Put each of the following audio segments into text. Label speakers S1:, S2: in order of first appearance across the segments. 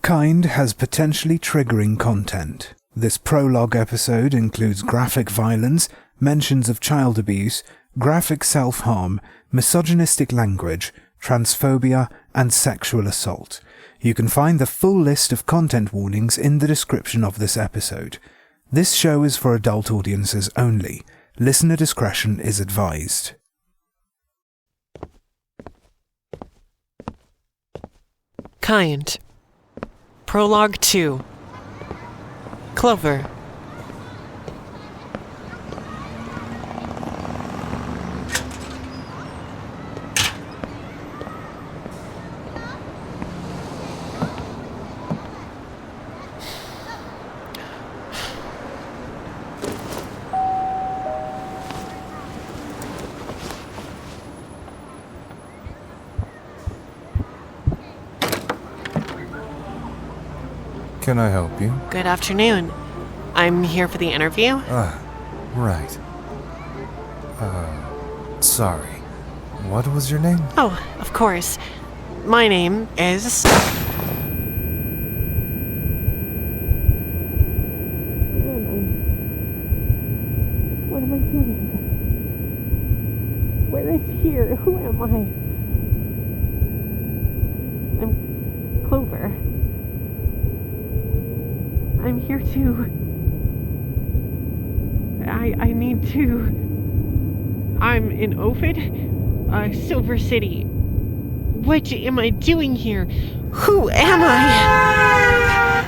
S1: Kind has potentially triggering content. This prologue episode includes graphic violence, mentions of child abuse, graphic self-harm, misogynistic language, transphobia, and sexual assault. You can find the full list of content warnings in the description of this episode. This show is for adult audiences only. Listener discretion is advised.
S2: Kind. Prologue 2. Clover.
S3: Can I help you?
S2: Good afternoon. I'm here for the interview.
S3: Right. Sorry. What was your name?
S2: Oh, of course. My name is... What am I doing? Where is here? Who am I? I'm Clover. I'm here to... I need to... I'm in Ovid, Silver City. What am I doing here? Who am I?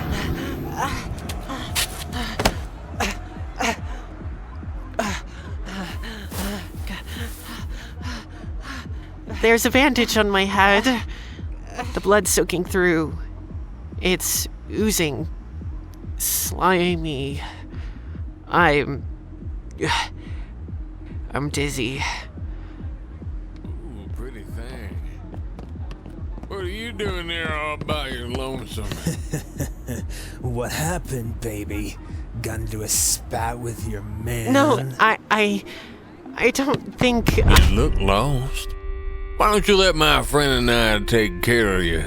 S2: There's a bandage on my head. The blood's soaking through. It's oozing. Slimy. I'm dizzy.
S4: Ooh, pretty thing. What are you doing there all by your lonesome?
S5: What happened, baby? Got into a spat with your man?
S2: No, I don't think...
S4: You look lost. Why don't you let my friend and I take care of you?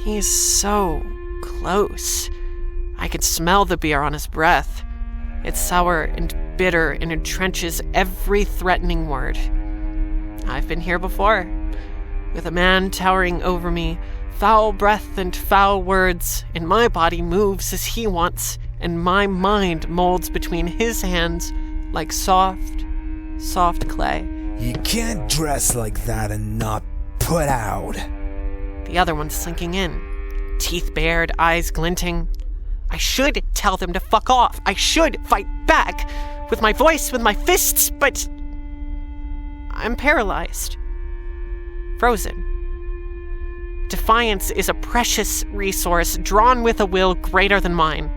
S2: He's so close. I could smell the beer on his breath. It's sour and bitter and entrenches every threatening word. I've been here before, with a man towering over me, foul breath and foul words, and my body moves as he wants, and my mind molds between his hands like soft clay.
S5: You can't dress like that and not put out.
S2: The other one's sinking in, teeth bared, eyes glinting. I should tell them to fuck off. I should fight back with my voice, with my fists, but I'm paralyzed. Frozen. Defiance is a precious resource drawn with a will greater than mine.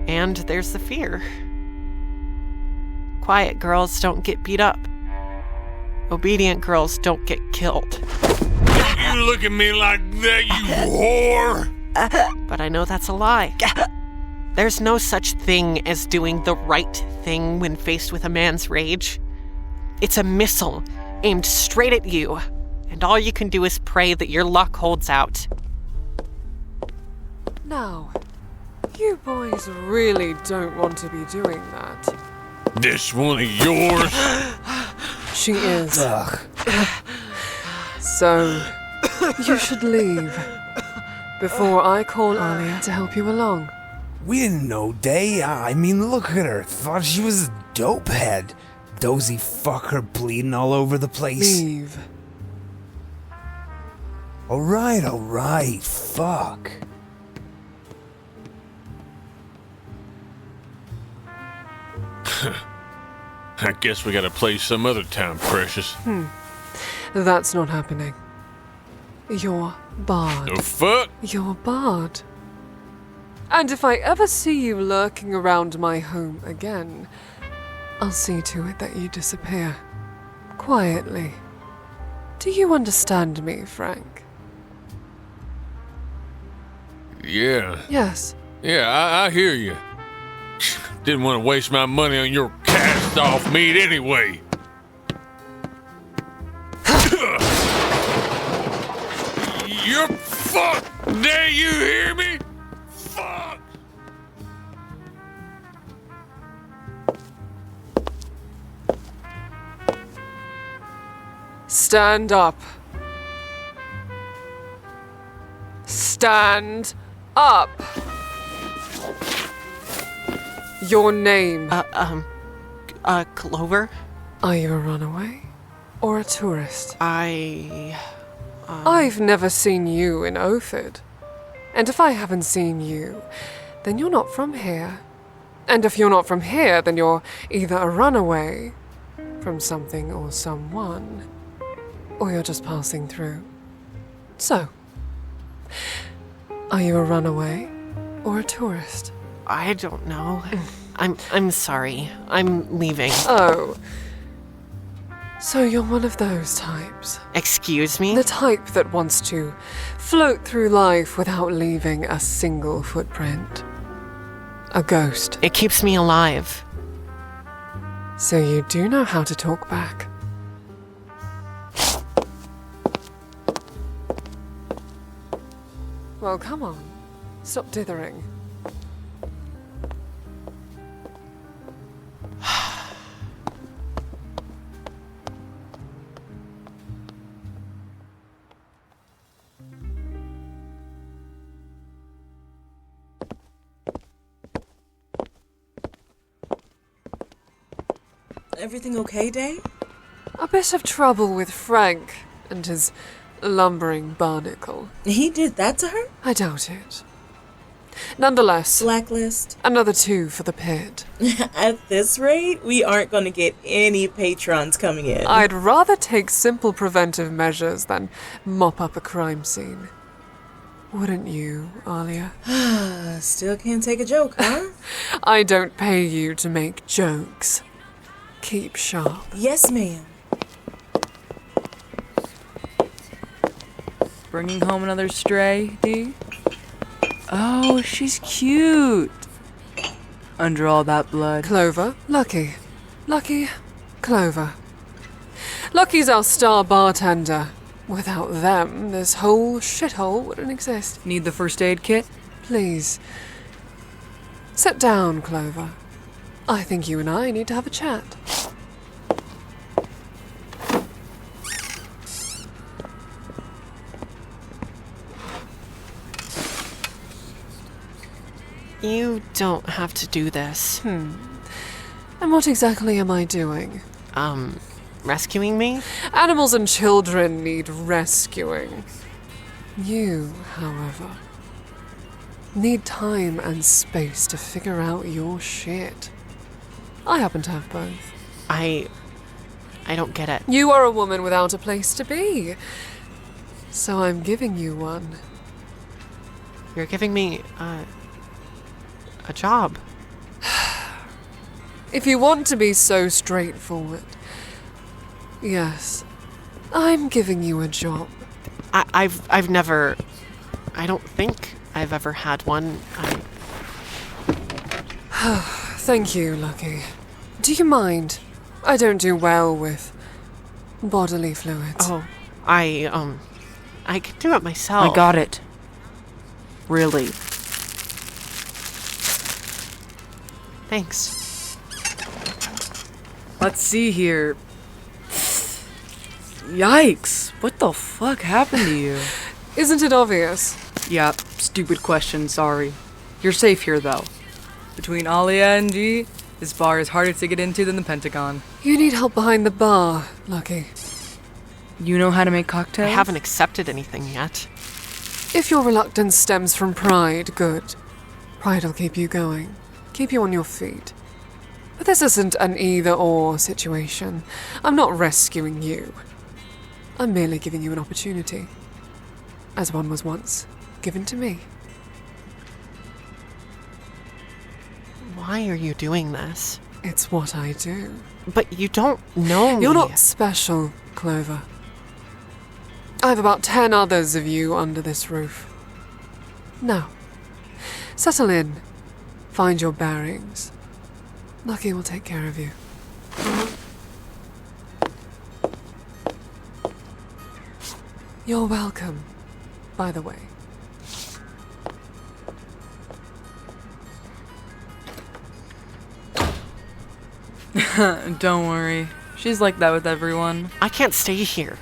S2: And there's the fear. Quiet girls don't get beat up. Obedient girls don't get killed.
S4: You look at me like that, you whore!
S2: But I know that's a lie. There's no such thing as doing the right thing when faced with a man's rage. It's a missile aimed straight at you, and all you can do is pray that your luck holds out.
S6: Now, you boys really don't want to be doing that.
S4: This one of yours?
S6: She is.
S5: Ugh.
S6: So, you should leave before I call Aaliyah to help you along.
S5: We didn't know, Day. I mean, look at her. Thought she was a dope head. Dozy fucker bleeding all over the place.
S6: Leave.
S5: Alright. Fuck.
S4: I guess we gotta play some other time, precious.
S6: That's not happening. You're barred.
S4: The fuck?
S6: You're barred. And if I ever see you lurking around my home again, I'll see to it that you disappear. Quietly. Do you understand me, Frank?
S4: Yeah.
S6: Yes.
S4: Yeah, I hear you. Didn't want to waste my money on your cast-off meat anyway. You're Fuck! Do you hear me? Fuck!
S6: Stand up. Stand up. Your name.
S2: Clover?
S6: Are you a runaway or a tourist?
S2: I've
S6: never seen you in Ophid. And if I haven't seen you, then you're not from here. And if you're not from here, then you're either a runaway from something or someone, or you're just passing through. So, are you a runaway or a tourist?
S2: I don't know. I'm sorry. I'm leaving.
S6: Oh. So you're one of those types.
S2: Excuse me?
S6: The type that wants to float through life without leaving a single footprint. A ghost.
S2: It keeps me alive.
S6: So you do know how to talk back. Well, come on. Stop dithering.
S7: Everything okay, Day?
S6: A bit of trouble with Frank and his lumbering barnacle.
S7: He did that to her?
S6: I doubt it. Nonetheless,
S7: Blacklist.
S6: another 2 for the pit.
S7: At this rate, we aren't going to get any patrons coming in.
S6: I'd rather take simple preventive measures than mop up a crime scene. Wouldn't you, Aaliyah?
S7: Still can't take a joke, huh?
S6: I don't pay you to make jokes. Keep sharp.
S7: Yes, ma'am.
S8: Bringing home another stray, D? Oh, she's cute. Under all that blood.
S6: Clover, Lucky. Lucky, Clover. Lucky's our star bartender. Without them, this whole shithole wouldn't exist.
S8: Need the first aid kit?
S6: Please. Sit down, Clover. I think you and I need to have a chat.
S2: You don't have to do this.
S6: And what exactly am I doing?
S2: Rescuing me?
S6: Animals and children need rescuing. You, however, need time and space to figure out your shit. I happen to have both.
S2: I don't get it.
S6: You are a woman without a place to be. So I'm giving you one.
S2: You're giving me, a job.
S6: If you want to be so straightforward, yes, I'm giving you a job.
S2: I've never... I don't think I've ever had one.
S6: Thank you, Lucky. Do you mind? I don't do well with bodily fluids.
S2: Oh, I can do it myself.
S8: I got it. Really.
S2: Thanks.
S8: Let's see here. Yikes. What the fuck happened to you?
S6: Isn't it obvious?
S8: Yeah, stupid question, sorry. You're safe here, though. Between Aaliyah and G, this bar is harder to get into than the Pentagon.
S6: You need help behind the bar, Lucky.
S8: You know how to make
S2: I
S8: cocktails?
S2: haven't accepted anything yet.
S6: If your reluctance stems from pride, good. Pride will keep you going. Keep you on your feet. But this isn't an either-or situation. I'm not rescuing you. I'm merely giving you an opportunity. As one was once given to me.
S2: Why are you doing this?
S6: It's what I do.
S2: But you don't know me.
S6: You're not special, Clover. I have about 10 others of you under this roof. Now, settle in. Find your bearings. Lucky will take care of you. You're welcome, by the way.
S8: Don't worry. She's like that with everyone.
S2: I can't stay here.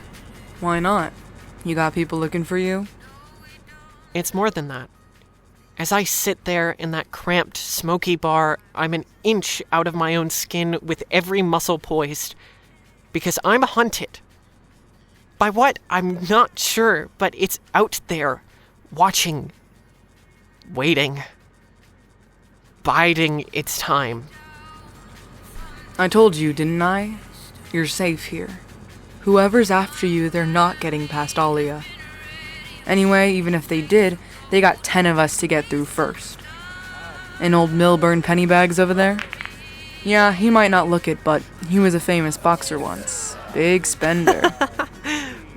S8: Why not? You got people looking for you?
S2: It's more than that. As I sit there in that cramped, smoky bar, I'm an inch out of my own skin with every muscle poised. Because I'm hunted. By what? I'm not sure, but it's out there. Watching. Waiting. Biding its time.
S8: I told you, didn't I? You're safe here. Whoever's after you, they're not getting past Aaliyah. Anyway, even if they did, they got 10 of us to get through first. And old Milburn Pennybags over there? Yeah, he might not look it, but he was a famous boxer once. Big spender.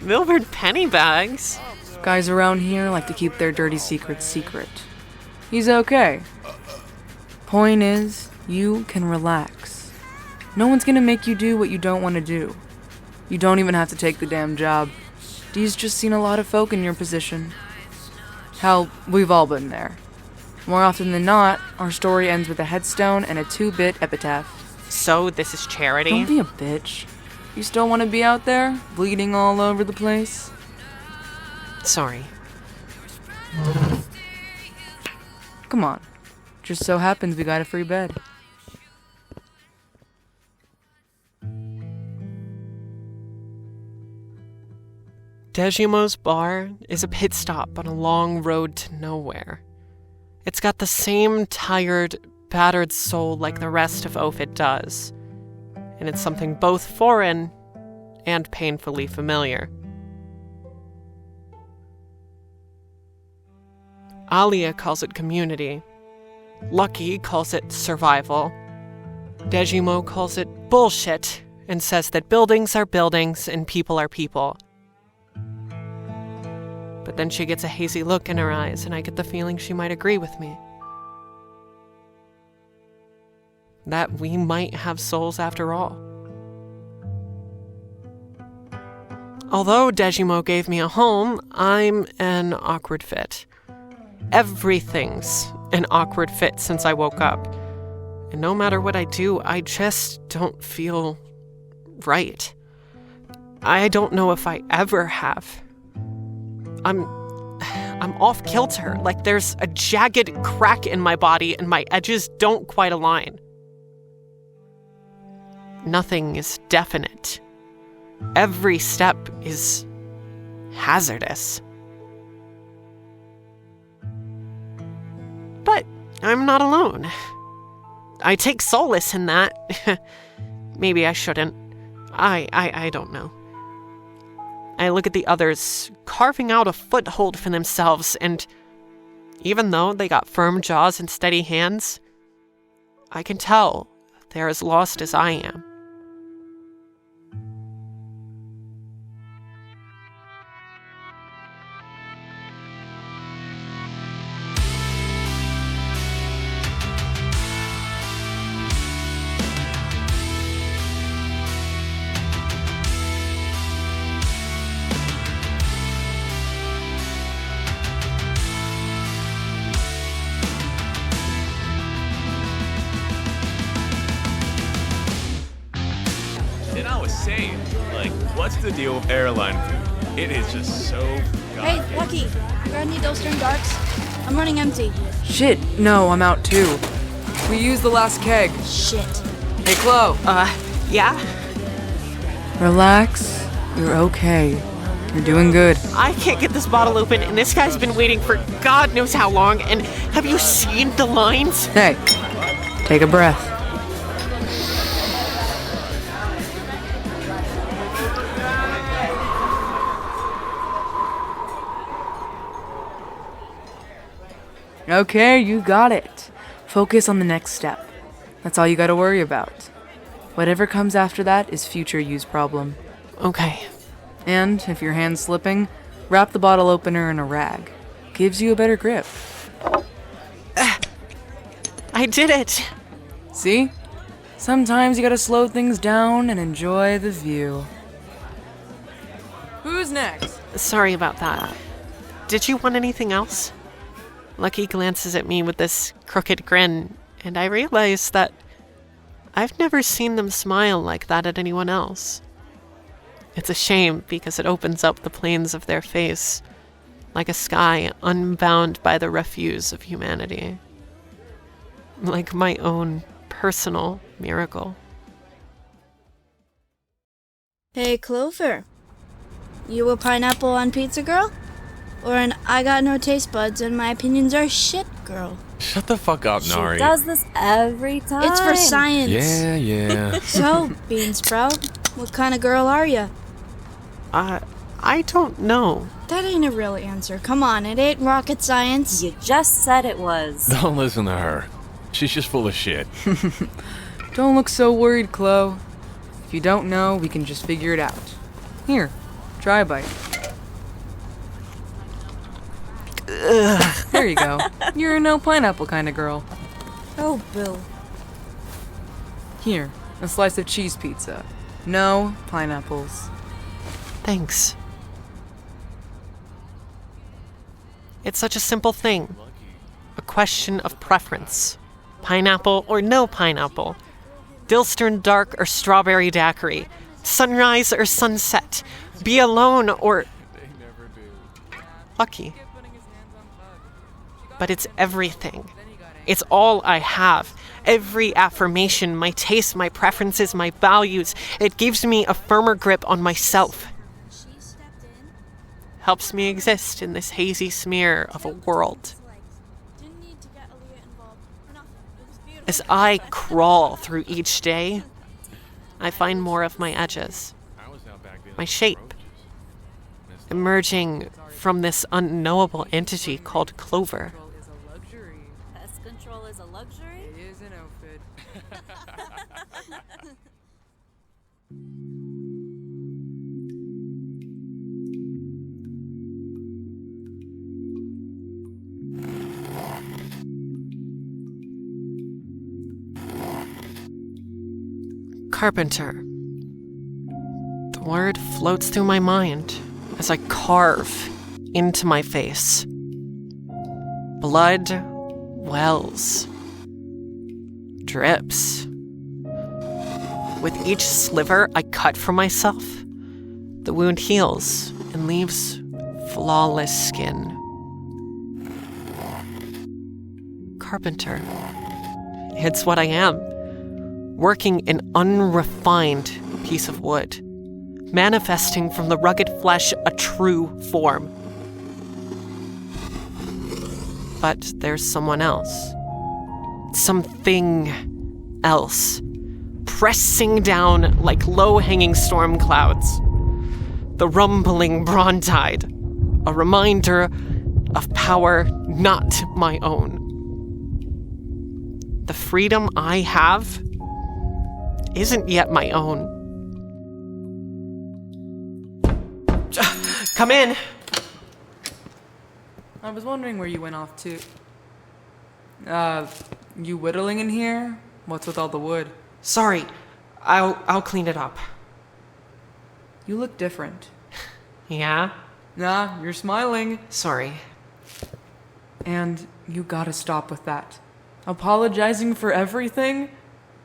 S2: Milburn Pennybags?
S8: Guys around here like to keep their dirty secrets secret. He's okay. Point is, you can relax. No one's gonna make you do what you don't want to do. You don't even have to take the damn job. Dee's just seen a lot of folk in your position. Hell, we've all been there. More often than not, our story ends with a headstone and a 2-bit epitaph.
S2: So this is charity?
S8: Don't be a bitch. You still want to be out there, bleeding all over the place?
S2: Sorry.
S8: Come on. Just so happens we got a free bed.
S2: Daejimo's bar is a pit stop on a long road to nowhere. It's got the same tired, battered soul like the rest of Ophid does. And it's something both foreign and painfully familiar. Aaliyah calls it community. Lucky calls it survival. Daejimo calls it bullshit and says that buildings are buildings and people are people. But then she gets a hazy look in her eyes, and I get the feeling she might agree with me. That we might have souls after all. Although Daejimo gave me a home, I'm an awkward fit. Everything's an awkward fit since I woke up. And no matter what I do, I just don't feel right. I don't know if I ever have. I'm off kilter, like there's a jagged crack in my body and my edges don't quite align. Nothing is definite. Every step is hazardous. But I'm not alone. I take solace in that. Maybe I shouldn't. I don't know. I look at the others, carving out a foothold for themselves, and even though they got firm jaws and steady hands, I can tell they're as lost as I am.
S9: What's the deal with airline food? It is just so goddamn.
S10: Hey, Lucky, you got any Dillstern Darks? I'm running empty.
S8: Shit, no, I'm out too. We used the last keg.
S10: Shit.
S8: Hey, Chloe.
S2: Yeah?
S8: Relax. You're okay. You're doing good.
S2: I can't get this bottle open, and this guy's been waiting for God knows how long, and have you seen the lines?
S8: Hey, take a breath. Okay, you got it. Focus on the next step. That's all you gotta worry about. Whatever comes after that is future use problem.
S2: Okay.
S8: And if your hand's slipping, wrap the bottle opener in a rag. Gives you a better grip.
S2: I did it!
S8: See? Sometimes you gotta slow things down and enjoy the view. Who's next?
S2: Sorry about that. Did you want anything else? Lucky glances at me with this crooked grin, and I realize that I've never seen them smile like that at anyone else. It's a shame because it opens up the planes of their face, like a sky unbound by the refuse of humanity. Like my own personal miracle.
S10: Hey, Clover. You a pineapple on pizza girl? Or an I got no taste buds and my opinions are shit girl?
S4: Shut the fuck up, Nari.
S11: She does this every time.
S10: It's for science.
S4: Yeah.
S10: So, Beansprout, what kind of girl are you?
S2: I don't know.
S10: That ain't a real answer. Come on, it ain't rocket science.
S11: You just said it was.
S4: Don't listen to her. She's just full of shit.
S8: Don't look so worried, Chloe. If you don't know, we can just figure it out. Here, try a bite. Ugh. There you go. You're a no pineapple kind of girl.
S10: Oh, Bill.
S8: Here, a slice of cheese pizza. No pineapples.
S2: Thanks. It's such a simple thing. A question of preference. Pineapple or no pineapple. Dilstern dark or strawberry daiquiri. Sunrise or sunset. Be alone or... lucky. But it's everything. It's all I have. Every affirmation, my tastes, my preferences, my values. It gives me a firmer grip on myself. Helps me exist in this hazy smear of a world. As I crawl through each day, I find more of my edges, my shape, emerging from this unknowable entity called Clover.
S11: Pest control is a luxury?
S8: It is an outfit.
S2: Carpenter. The word floats through my mind as I carve into my face. Blood wells, drips. With each sliver I cut from myself, the wound heals and leaves flawless skin. Carpenter. It's what I am. Working an unrefined piece of wood, manifesting from the rugged flesh a true form. But there's someone else. Something else. Pressing down like low-hanging storm clouds. The rumbling Brontide. A reminder of power not my own. The freedom I have isn't yet my own. Come in.
S8: I was wondering where you went off to. You whittling in here? What's with all the wood?
S2: Sorry. I'll clean it up.
S8: You look different.
S2: Yeah?
S8: Nah, you're smiling.
S2: Sorry.
S8: And you gotta stop with that. Apologizing for everything?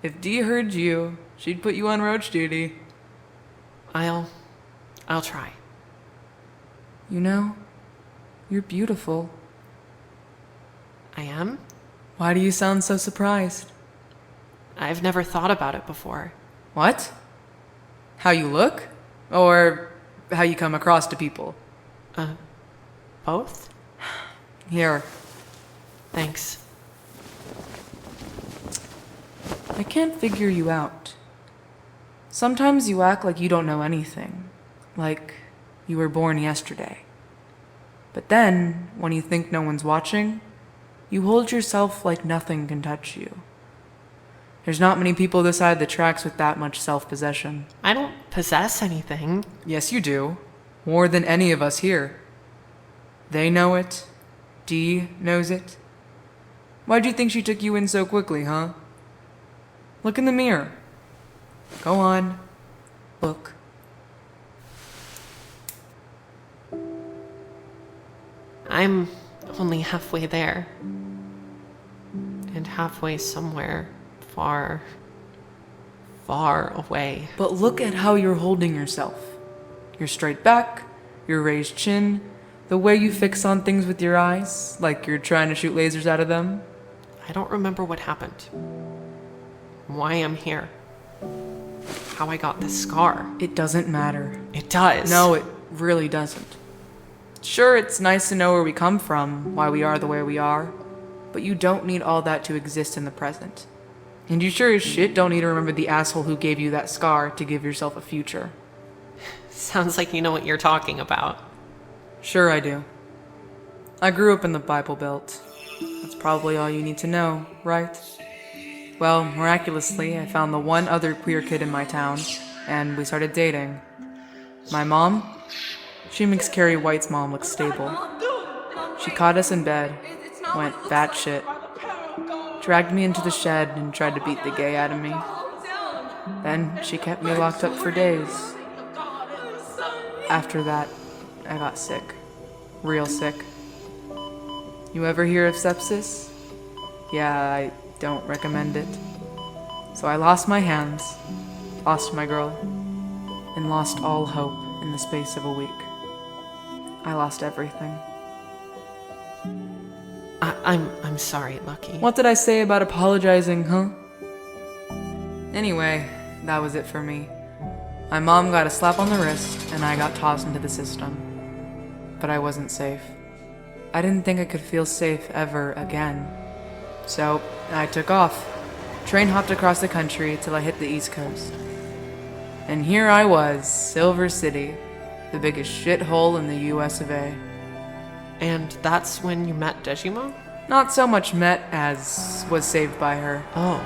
S8: If Dee heard you, she'd put you on roach duty.
S2: I'll try.
S8: You know, you're beautiful.
S2: I am?
S8: Why do you sound so surprised?
S2: I've never thought about it before.
S8: What? How you look? Or how you come across to people?
S2: Both?
S8: Here.
S2: Thanks.
S8: I can't figure you out. Sometimes you act like you don't know anything. Like you were born yesterday. But then, when you think no one's watching, you hold yourself like nothing can touch you. There's not many people this side of the tracks with that much self-possession.
S2: I don't possess anything.
S8: Yes, you do. More than any of us here. They know it. Dee knows it. Why'd you think she took you in so quickly, huh? Look in the mirror. Go on. Look.
S2: I'm only halfway there. And halfway somewhere far, far away.
S8: But look at how you're holding yourself. Your straight back, your raised chin, the way you fix on things with your eyes, like you're trying to shoot lasers out of them.
S2: I don't remember what happened. Why I'm here. How I got this scar.
S8: It doesn't matter.
S2: It does.
S8: No, it really doesn't. Sure, it's nice to know where we come from, why we are the way we are, but you don't need all that to exist in the present. And you sure as shit don't need to remember the asshole who gave you that scar to give yourself a future.
S2: Sounds like you know what you're talking about.
S8: Sure I do. I grew up in the Bible Belt. That's probably all you need to know, right? Well, miraculously, I found the one other queer kid in my town, and we started dating. My mom? She makes Carrie White's mom look stable. She caught us in bed, went batshit, dragged me into the shed and tried to beat the gay out of me. Then she kept me locked up for days. After that, I got sick. Real sick. You ever hear of sepsis? Yeah, I don't recommend it. So I lost my hands, lost my girl, and lost all hope in the space of a week. I lost everything.
S2: I'm sorry, Lucky.
S8: What did I say about apologizing, huh? Anyway, that was it for me. My mom got a slap on the wrist, and I got tossed into the system. But I wasn't safe. I didn't think I could feel safe ever again. So, I took off. Train hopped across the country till I hit the East Coast. And here I was, Silver City, the biggest shithole in the US of A.
S2: And that's when you met Daejimo?
S8: Not so much met as was saved by her.
S2: Oh.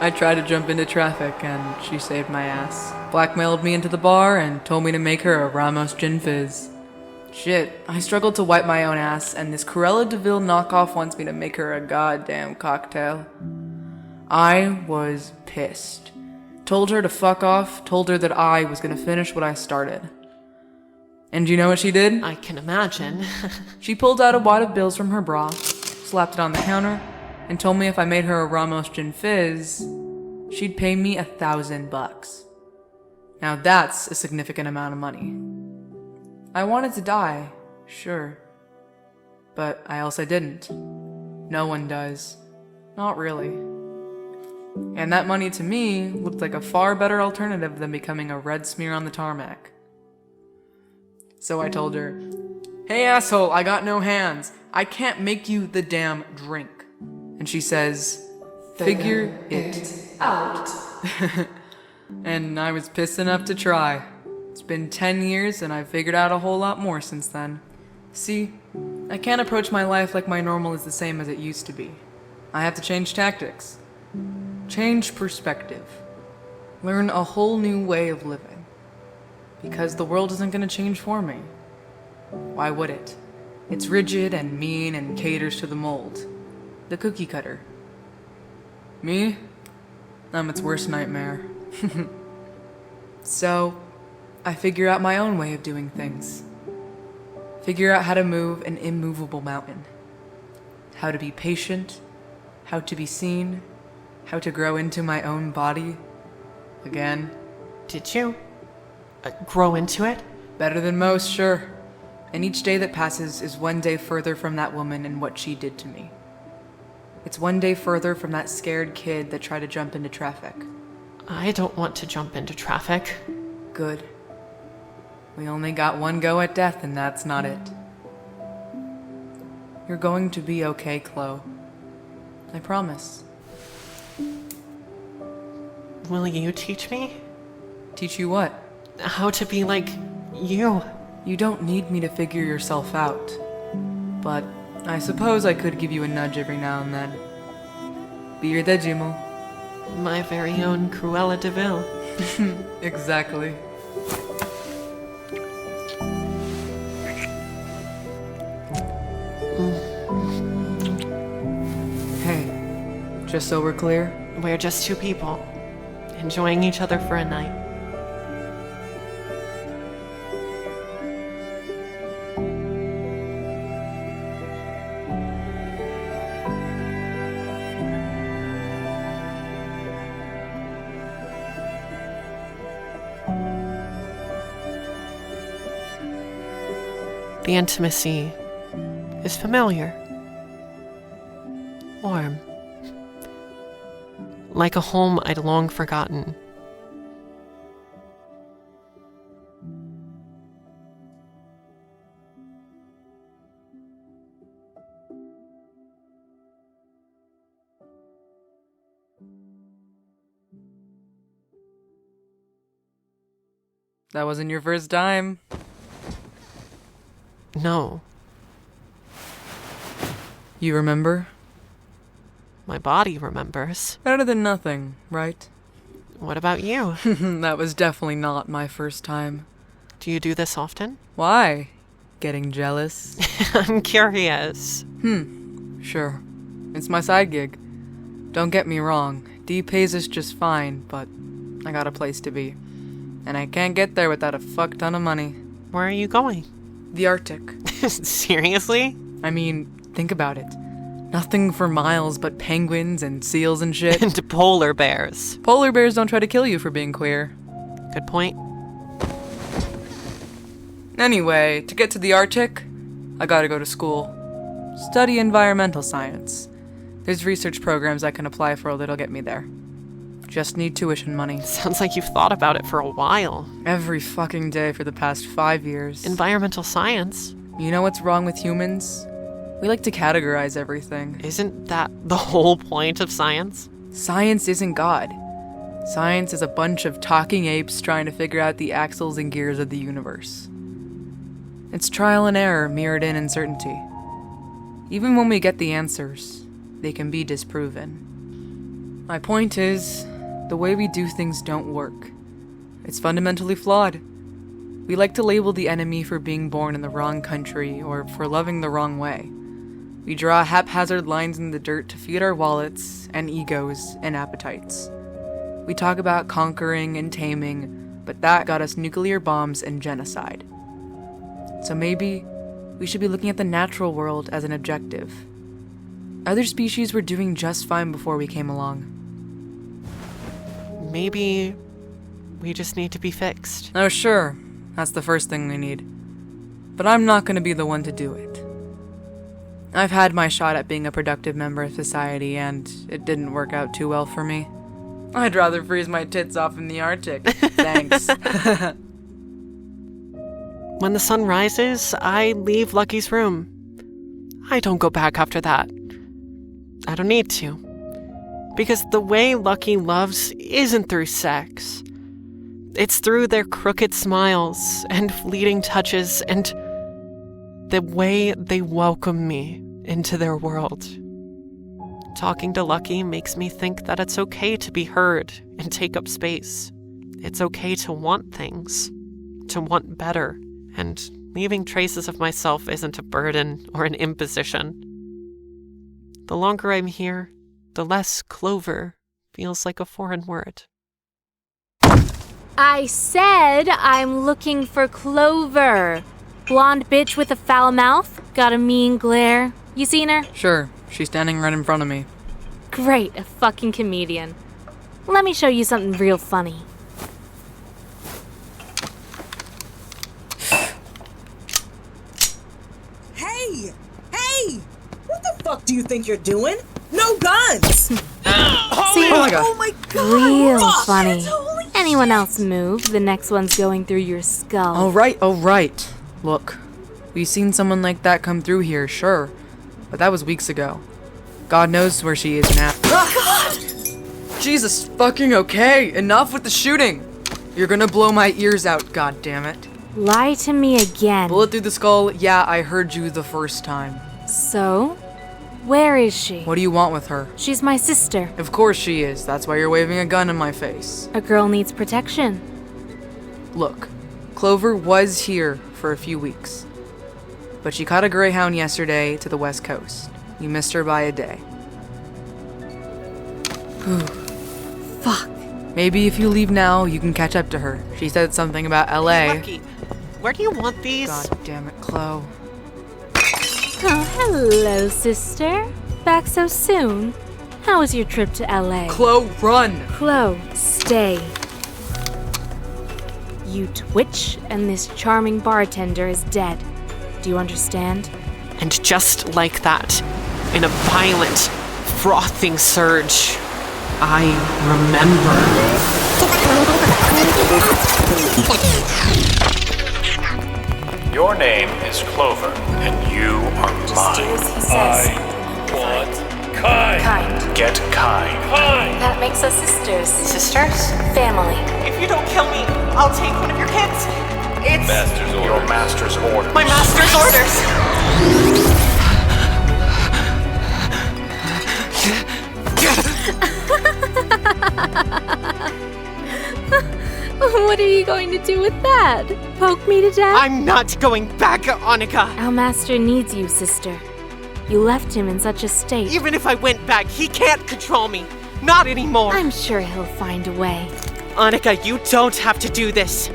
S8: I tried to jump into traffic and she saved my ass. Blackmailed me into the bar and told me to make her a Ramos Gin Fizz. Shit, I struggled to wipe my own ass and this Cruella de Vil knockoff wants me to make her a goddamn cocktail. I was pissed. Told her to fuck off, told her that I was gonna finish what I started. And you know what she did?
S2: I can imagine.
S8: She pulled out a wad of bills from her bra, slapped it on the counter, and told me if I made her a Ramos Gin Fizz, she'd pay me $1,000. Now that's a significant amount of money. I wanted to die, sure. But I also didn't. No one does. Not really. And that money to me looked like a far better alternative than becoming a red smear on the tarmac. So I told her, "Hey asshole, I got no hands. I can't make you the damn drink." And she says, "Figure it out." And I was pissed enough to try. It's been 10 years and I've figured out a whole lot more since then. See, I can't approach my life like my normal is the same as it used to be. I have to change tactics. Change perspective. Learn a whole new way of living. Because the world isn't going to change for me. Why would it? It's rigid and mean and caters to the mold. The cookie cutter. Me? I'm its worst nightmare. So, I figure out my own way of doing things. Figure out how to move an immovable mountain. How to be patient. How to be seen. How to grow into my own body. Again.
S2: Did you? Grow into it?
S8: Better than most, sure. And each day that passes is one day further from that woman and what she did to me. It's one day further from that scared kid that tried to jump into traffic.
S2: I don't want to jump into traffic.
S8: Good. We only got one go at death and that's not it. You're going to be okay, Chloe. I promise.
S2: Will you teach me?
S8: Teach you what?
S2: How to be like you.
S8: You don't need me to figure yourself out. But I suppose I could give you a nudge every now and then. Be your Daejimo.
S2: My very own Cruella de Vil.
S8: Exactly. Hey, just so we're clear,
S2: we're just two people, enjoying each other for a night. The intimacy is familiar. Warm. Like a home I'd long forgotten.
S8: That wasn't your first time.
S2: No.
S8: You remember?
S2: My body remembers.
S8: Better than nothing, right?
S2: What about you?
S8: That was definitely not my first time.
S2: Do you do this often?
S8: Why? Getting jealous?
S2: I'm curious.
S8: Sure. It's my side gig. Don't get me wrong, D pays us just fine, but I got a place to be. And I can't get there without a fuck ton of money.
S2: Where are you going?
S8: The Arctic.
S2: Seriously?
S8: I mean, think about it. Nothing for miles but penguins and seals and shit.
S2: And polar bears.
S8: Polar bears don't try to kill you for being queer.
S2: Good point.
S8: Anyway, to get to the Arctic, I gotta go to school. Study environmental science. There's research programs I can apply for that'll get me there. Just need tuition money.
S2: Sounds like you've thought about it for a while.
S8: Every fucking day for the past 5 years.
S2: Environmental science?
S8: You know what's wrong with humans? We like to categorize everything.
S2: Isn't that the whole point of science?
S8: Science isn't God. Science is a bunch of talking apes trying to figure out the axles and gears of the universe. It's trial and error mirrored in uncertainty. Even when we get the answers, they can be disproven. My point is, the way we do things don't work. It's fundamentally flawed. We like to label the enemy for being born in the wrong country or for loving the wrong way. We draw haphazard lines in the dirt to feed our wallets and egos and appetites. We talk about conquering and taming, but that got us nuclear bombs and genocide. So maybe we should be looking at the natural world as an objective. Other species were doing just fine before we came along.
S2: Maybe we just need to be fixed.
S8: Oh, sure. That's the first thing we need. But I'm not going to be the one to do it. I've had my shot at being a productive member of society, and it didn't work out too well for me. I'd rather freeze my tits off in the Arctic. Thanks.
S2: When the sun rises, I leave Lucky's room. I don't go back after that. I don't need to. Because the way Lucky loves isn't through sex. It's through their crooked smiles and fleeting touches and the way they welcome me into their world. Talking to Lucky makes me think that it's okay to be heard and take up space. It's okay to want things, to want better, and leaving traces of myself isn't a burden or an imposition. The longer I'm here, the less Clover feels like a foreign word.
S12: I said I'm looking for Clover. Blonde bitch with a foul mouth, got a mean glare. You seen her?
S8: Sure, she's standing right in front of me.
S12: Great, a fucking comedian. Let me show you something real funny.
S7: Hey! Hey! What the fuck do you think you're doing? No guns!
S12: See,
S7: oh my god!
S12: Real
S7: Fuck.
S12: funny. Anyone else move, the next one's going through your skull.
S8: All right. Look, we've seen someone like that come through here, sure. But that was weeks ago. God knows where she is now.
S7: God!
S8: Jesus fucking okay! Enough with the shooting! You're gonna blow my ears out, goddammit.
S12: Lie to me again.
S8: Bullet through the skull, yeah, I heard you the first time.
S12: So? Where is she?
S8: What do you want with her?
S12: She's my sister.
S8: Of course she is. That's why you're waving a gun in my face.
S12: A girl needs protection.
S8: Look, Clover was here for a few weeks. But she caught a greyhound yesterday to the west coast. You missed her by a day.
S12: Fuck.
S8: Maybe if you leave now, you can catch up to her. She said something about LA.
S2: Lucky, where do you want these?
S8: God damn it, Chloe.
S12: Oh, hello, sister. Back so soon? How was your trip to LA?
S8: Chloe, run!
S12: Chloe, stay. You twitch, and this charming bartender is dead. Do you understand?
S2: And just like that, in a violent, frothing surge, I remember.
S13: Your name is Clover, and you are mine.
S11: I
S13: want kind. Get kind.
S11: That makes us sisters.
S2: Sisters?
S11: Family.
S2: If you don't kill me, I'll take one of your kids. It's
S13: Master's orders. Your master's orders.
S2: my master's orders.
S12: What are you going to do with that? Poke me to death?
S2: I'm not going back, Annika.
S12: Our master needs you, sister. You left him in such a state.
S2: Even if I went back, he can't control me. Not anymore.
S12: I'm sure he'll find a way.
S2: Annika, you don't have to do this.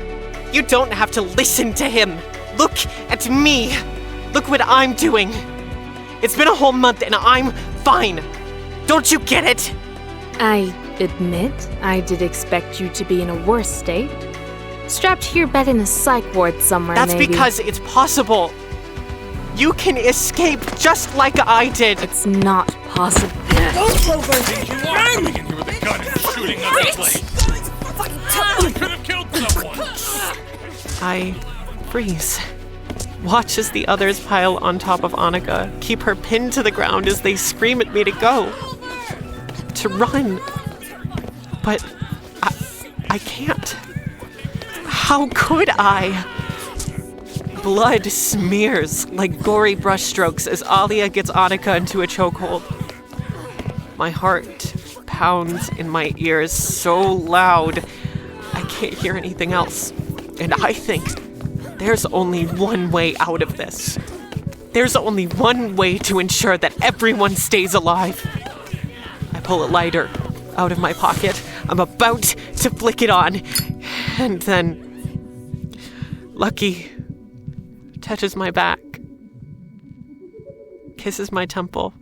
S2: You don't have to listen to him. Look at me. Look what I'm doing. It's been a whole month and I'm fine. Don't you get it?
S12: I admit I did expect you to be in a worse state. Strapped to your bed in a psych ward somewhere,
S2: That's
S12: maybe.
S2: because it's possible. You can escape just like I did.
S12: It's not possible.
S7: Go, Clover! Run!
S4: Coming in here with a gun and shooting us this way. I could have killed someone.
S2: I freeze. Watch as the others pile on top of Annika, keep her pinned to the ground as they scream at me to go. To run. But I can't. How could I? Blood smears like gory brushstrokes as Aaliyah gets Annika into a chokehold. My heart pounds in my ears so loud I can't hear anything else. And I think there's only one way out of this. There's only one way to ensure that everyone stays alive. I pull a lighter out of my pocket. I'm about to flick it on. And then Lucky touches my back, kisses my temple,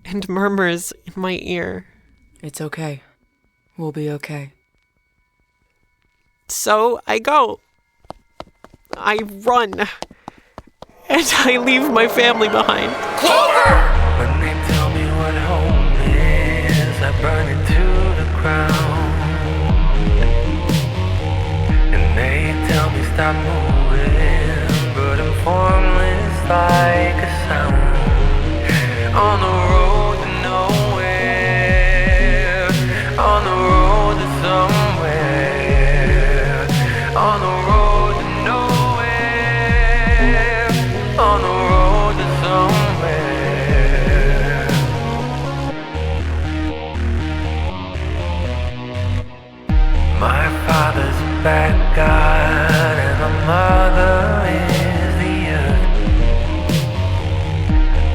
S2: and murmurs in my ear.
S8: It's okay. We'll be okay.
S2: So I go. I run. And I leave my family behind.
S14: Clover! When they tell me what home is, I burn it to the ground. And they tell me stop moving, but I'm formless like a sound. On the road to nowhere, on the road to somewhere, on the road to nowhere, on the road to somewhere. My father's a bad God and my mother is the earth.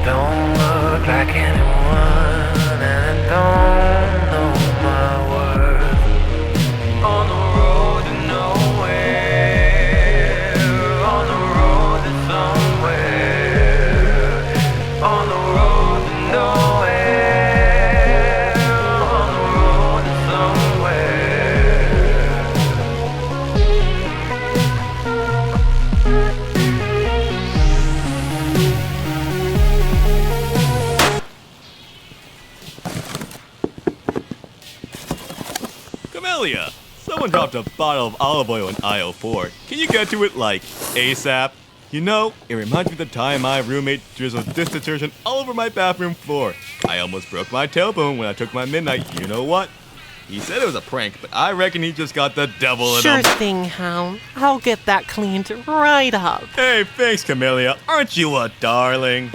S14: Don't look like anyone and I don't know my worth. On the road to nowhere, on the road to somewhere, on the road to nowhere, on the road to somewhere.
S9: Camellia, someone dropped a bottle of olive oil in aisle 4. Can you get to it, like, ASAP? You know, it reminds me of the time my roommate drizzled dish detergent all over my bathroom floor. I almost broke my tailbone when I took my midnight. You know what? He said it was a prank, but I reckon he just got the devil in him.
S2: Sure thing, Hound. I'll get that cleaned right up.
S9: Hey, thanks, Camellia. Aren't you a darling?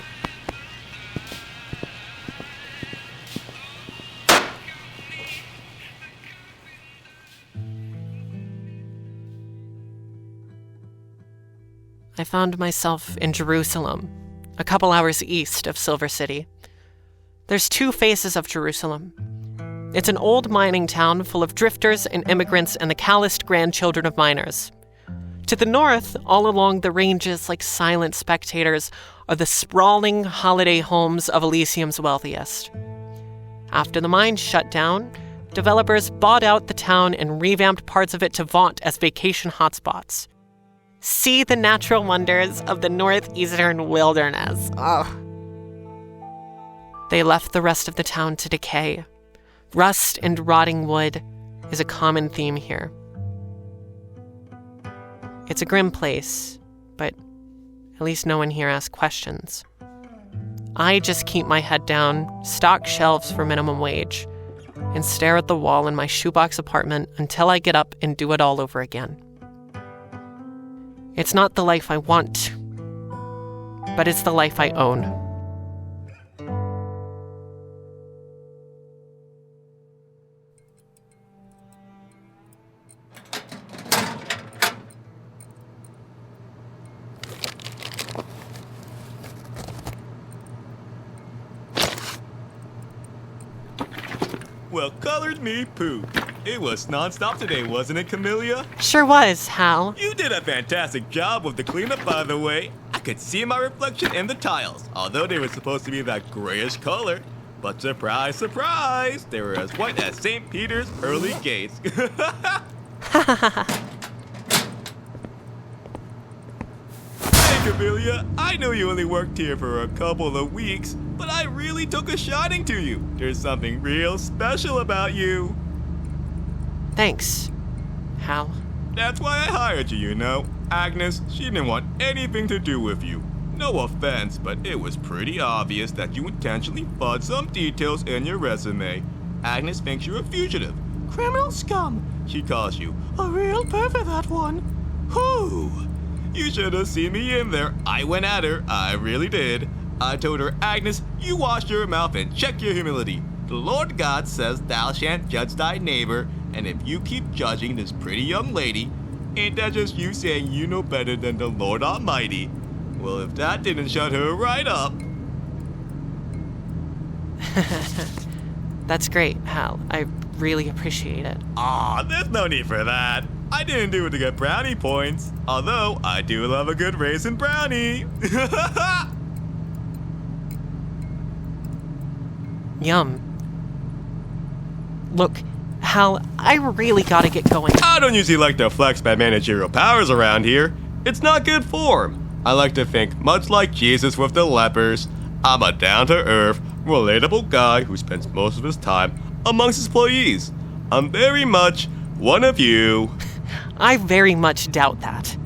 S2: I found myself in Jerusalem, a couple hours east of Silver City. There's two faces of Jerusalem. It's an old mining town full of drifters and immigrants and the calloused grandchildren of miners. To the north, all along the ranges like silent spectators, are the sprawling holiday homes of Elysium's wealthiest. After the mines shut down, developers bought out the town and revamped parts of it to vaunt as vacation hotspots. See the natural wonders of the northeastern wilderness. Ugh. They left the rest of the town to decay. Rust and rotting wood is a common theme here. It's a grim place, but at least no one here asks questions. I just keep my head down, stock shelves for minimum wage, and stare at the wall in my shoebox apartment until I get up and do it all over again. It's not the life I want, but it's the life I own.
S9: Well, colored me poop. It was nonstop today, wasn't it, Camellia?
S2: Sure was, Hal.
S9: You did a fantastic job with the cleanup, by the way. I could see my reflection in the tiles, although they were supposed to be that grayish color. But surprise, surprise, they were as white as St. Peter's early gates. Hey, Camellia, I know you only worked here for a couple of weeks, but I really took a shining to you. There's something real special about you.
S2: Thanks, Hal.
S9: That's why I hired you, you know. Agnes, she didn't want anything to do with you. No offense, but it was pretty obvious that you intentionally fudged some details in your resume. Agnes thinks you're a fugitive. Criminal scum. She calls you a real pervert, that one. Whew. You should have seen me in there. I went at her. I really did. I told her, Agnes, you wash your mouth and check your humility. The Lord God says thou shan't judge thy neighbor, and if you keep judging this pretty young lady, ain't that just you saying you know better than the Lord Almighty? Well, if that didn't shut her right up.
S2: That's great, Hal. I really appreciate it.
S9: Aw, there's no need for that. I didn't do it to get brownie points, although I do love a good raisin brownie.
S2: Yum. Look, Hal, I really gotta get going.
S9: I don't usually like to flex my managerial powers around here. It's not good form. I like to think much like Jesus with the lepers. I'm a down-to-earth, relatable guy who spends most of his time amongst his employees. I'm very much one of you.
S2: I very much doubt that.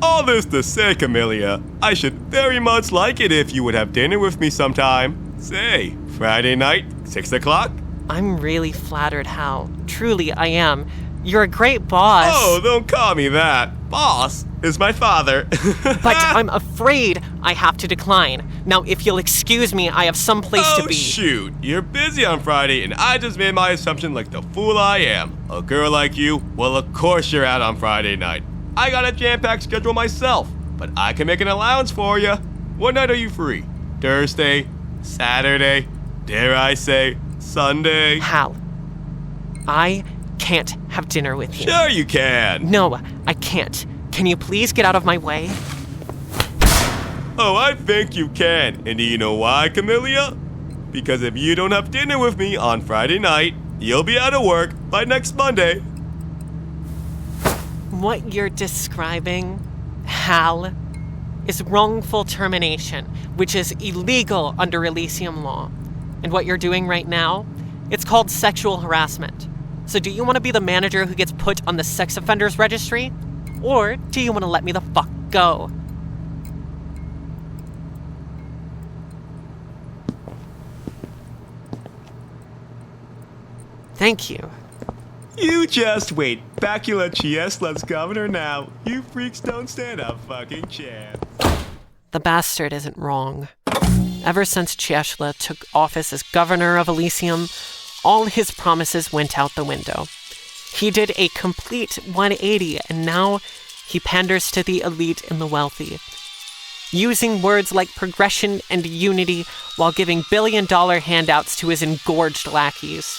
S9: All this to say, Camellia, I should very much like it if you would have dinner with me sometime. Say, Friday night, 6 o'clock?
S2: I'm really flattered, Hal. Truly, I am. You're a great boss.
S9: Oh, don't call me that. Boss is my father.
S2: But I'm afraid I have to decline. Now, if you'll excuse me, I have some place to be.
S9: Oh, shoot. You're busy on Friday, and I just made my assumption like the fool I am. A girl like you, well, of course you're out on Friday night. I got a jam-packed schedule myself, but I can make an allowance for you. What night are you free? Thursday? Saturday? Dare I say, Sunday?
S2: Hal, I can't have dinner with you.
S9: Sure you can.
S2: No, I can't. Can you please get out of my way?
S9: Oh, I think you can. And do you know why, Camellia? Because if you don't have dinner with me on Friday night, you'll be out of work by next Monday.
S2: What you're describing, Hal, is wrongful termination, which is illegal under Elysium law. And what you're doing right now, it's called sexual harassment. So do you want to be the manager who gets put on the sex offenders registry? Or do you want to let me the fuck go? Thank you.
S9: You just wait. Bakula Ciesla's governor now. You freaks don't stand a fucking chance.
S2: The bastard isn't wrong. Ever since Ciesla took office as governor of Elysium, all his promises went out the window. He did a complete 180, and now he panders to the elite and the wealthy, using words like progression and unity while giving billion-dollar handouts to his engorged lackeys.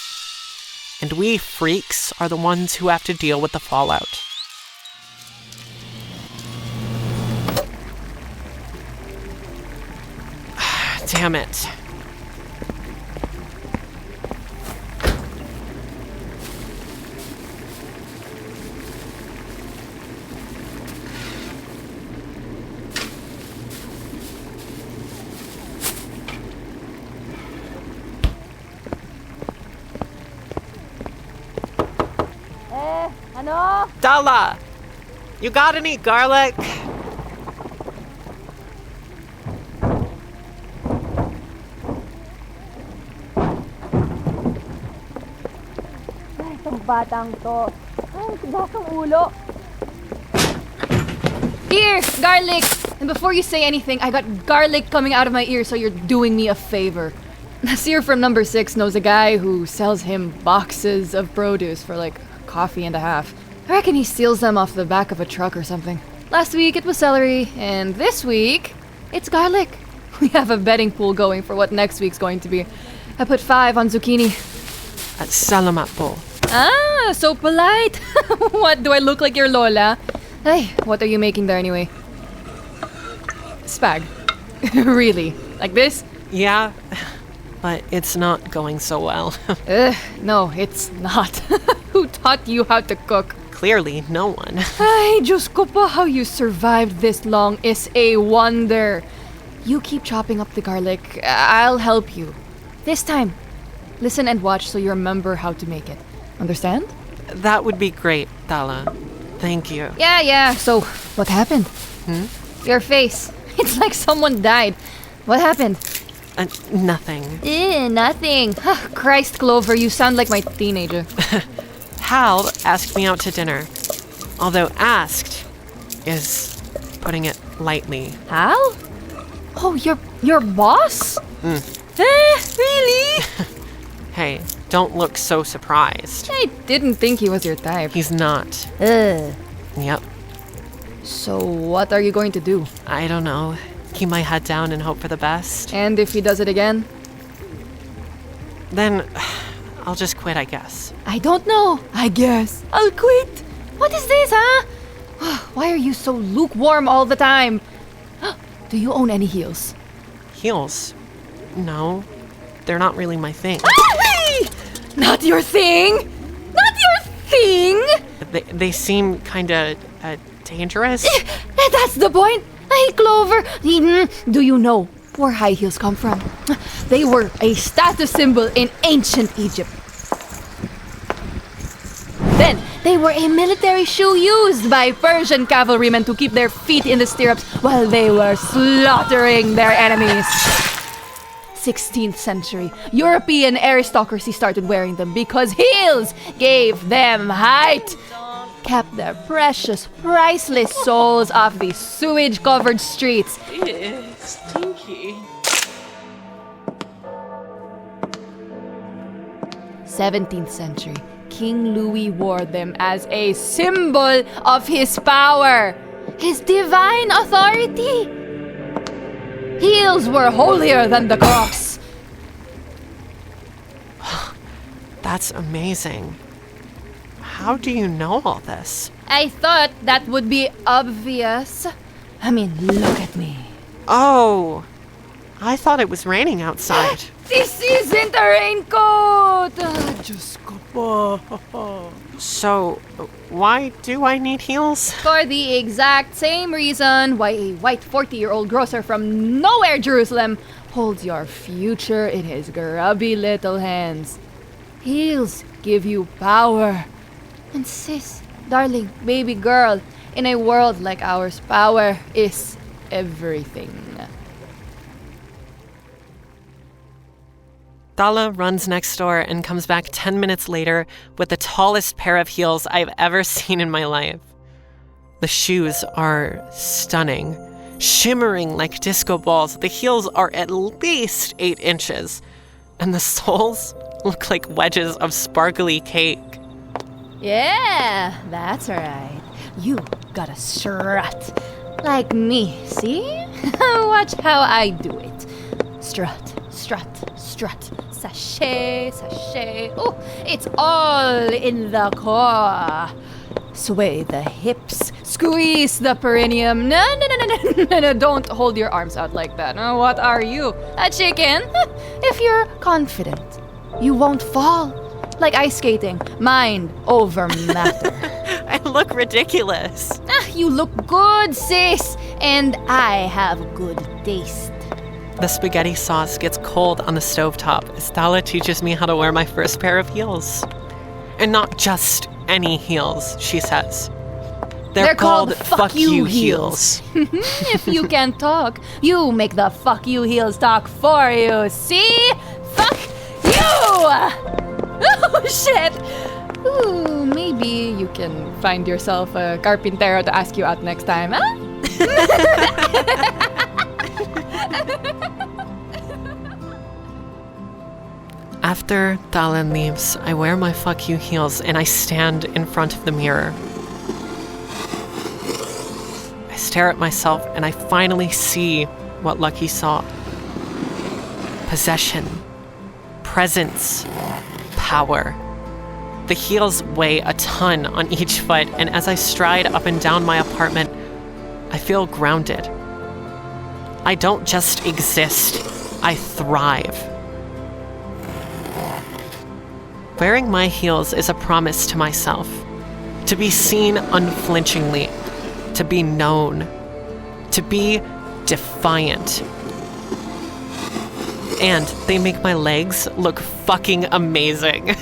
S2: And we freaks are the ones who have to deal with the fallout. Damn it. Dala, you got any garlic?
S15: Itong batang to. Ay, tigas ang ulo. Here, garlic! And before you say anything, I got garlic coming out of my ear, so you're doing me a favor. Nasir from number 6 knows a guy who sells him boxes of produce for like coffee and a half. I reckon he steals them off the back of a truck or something. Last week it was celery, and this week it's garlic. We have a betting pool going for what next week's going to be. I put 5 on zucchini.
S2: Salamat po.
S15: Ah, so polite. What, do I look like your lola? Hey, what are you making there anyway? Spag. Really? Like this?
S2: Yeah, but it's not going so well.
S15: No, it's not. Who taught you how to cook?
S2: Clearly, no one.
S15: Ay, Diyos ko pa, how you survived this long is a wonder. You keep chopping up the garlic. I'll help you. This time, listen and watch so you remember how to make it. Understand?
S2: That would be great, Dala. Thank you.
S15: Yeah. So, what happened? Your face. It's like someone died. What happened?
S2: Nothing.
S15: Nothing. Christ, Clover, you sound like my teenager.
S2: Hal asked me out to dinner. Although asked is putting it lightly.
S15: Hal? Oh, your boss? Really?
S2: Hey, don't look so surprised.
S15: I didn't think he was your type.
S2: He's not. Yep.
S15: So what are you going to do?
S2: I don't know. Keep my head down and hope for the best.
S15: And if he does it again?
S2: Then I'll just quit, I guess.
S15: I don't know. I guess. I'll quit. What is this, huh? Why are you so lukewarm all the time? Do you own any heels?
S2: Heels? No. They're not really my thing.
S15: Not your thing? Not your thing?
S2: They seem kinda dangerous.
S15: That's the point. Hey, Clover. Do you know where high heels come from? They were a status symbol in ancient Egypt. Then, they were a military shoe used by Persian cavalrymen to keep their feet in the stirrups while they were slaughtering their enemies. 16th century, European aristocracy started wearing them because heels gave them height. Kept their precious, priceless souls off the sewage-covered streets.
S2: Ew, stinky.
S15: 17th century, King Louis wore them as a symbol of his power, his divine authority. Heels were holier than the cross.
S2: That's amazing. How do you know all this?
S15: I thought that would be obvious. I mean, look at me.
S2: Oh, I thought it was raining outside.
S15: This isn't a raincoat! Diyos ko po.
S2: So, why do I need heels?
S15: For the exact same reason why a white 40-year-old grocer from nowhere, Jerusalem, holds your future in his grubby little hands. Heels give you power. And sis, darling, baby girl, in a world like ours, power is everything.
S2: Dala runs next door and comes back 10 minutes later with the tallest pair of heels I've ever seen in my life. The shoes are stunning, shimmering like disco balls. The heels are at least 8 inches, and the soles look like wedges of sparkly cake.
S15: Yeah, that's right. You got a strut. Like me, see? Watch how I do it. Strut, strut, strut. Sashay, sashay. Oh, it's all in the core. Sway the hips. Squeeze the perineum. No. Don't hold your arms out like that. What are you? A chicken? If you're confident, you won't fall. Like ice skating. Mind over matter.
S2: I look ridiculous.
S15: You look good, sis. And I have good taste.
S2: The spaghetti sauce gets cold on the stovetop as Dala teaches me how to wear my first pair of heels. And not just any heels, she says.
S15: They're called fuck you heels. If you can talk, you make the fuck you heels talk for you. See? Fuck you! Oh, shit! Ooh, maybe you can find yourself a carpintero to ask you out next time, huh?
S2: After Dalen leaves, I wear my fuck you heels and I stand in front of the mirror. I stare at myself and I finally see what Lucky saw. Possession, presence, power. The heels weigh a ton on each foot, and as I stride up and down my apartment, I feel grounded. I don't just exist, I thrive. Wearing my heels is a promise to myself, to be seen unflinchingly, to be known, to be defiant. And they make my legs look fucking amazing.